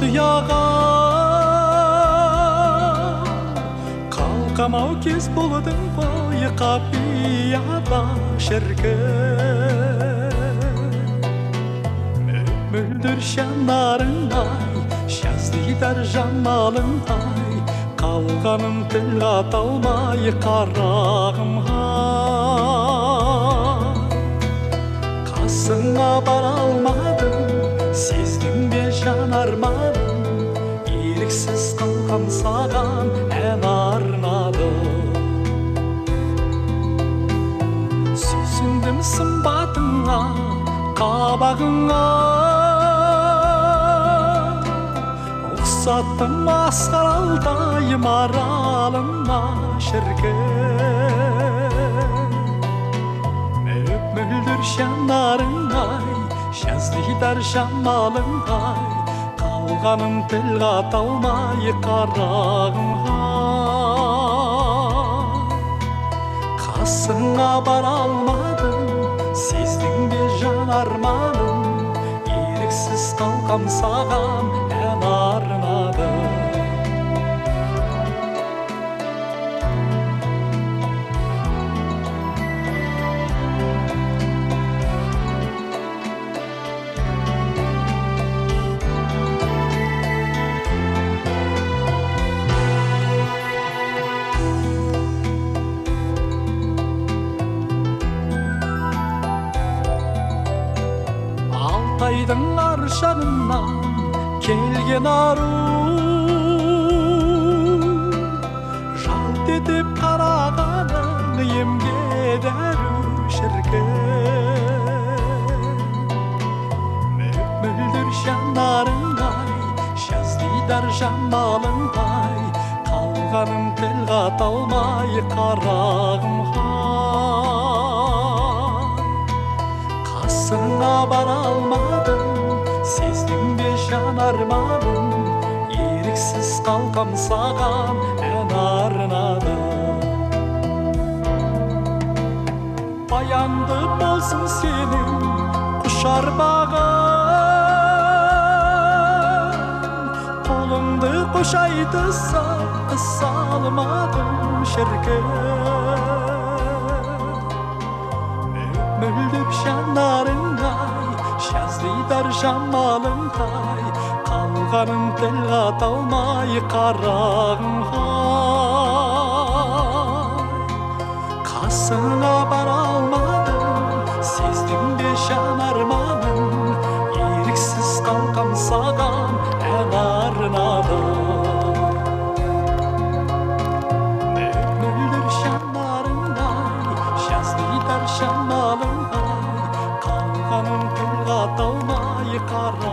тыяған қалқамау кез болдың ғой қапияда шіркін мөлдір жанарыңдай жаздидар жамалыңдай қалғаным тіл қата алмай қарағымға қасыңа бара алмадым сездің бе жанарманым еріксіз қалған саған ән арнадым сүйсіндім сымбатыңа қабағыңа ұқсаттым масқаралдай маралыңа шіркін мөлдір жанарыңдай жаздидар жамалыңдай қалғаным тіл қата алмай қарағымға қасыңа бара алмадым сездің бе жанарманым еріксіз қалғам саған ән арнадым Алтайдың ар жағынан келген ару жалт етіп қарағаның емге дәру шіркін мөлдір жанарыңдай жаздидар жамалыңдай қалғаным тіл қата алмай қарағымға қасыңа бара алмадым сездің бе жанарманым еріксіз қалқам саған ән арнадым баянды болсын сенің құшар бағың қолыңды қошайтса қыса алмадым шіркін мөлдір жанарыңдай жаздидар жамалыңдай қалғаным тіл қата алмай қарағымға қасыңа бара алмадым сездің бе жанарманым еріксіз қалқам саған ән арнадым мөлдір жанарыңдай жаздидар жамалыңдай қалғаным тіл қата алмай қарағымға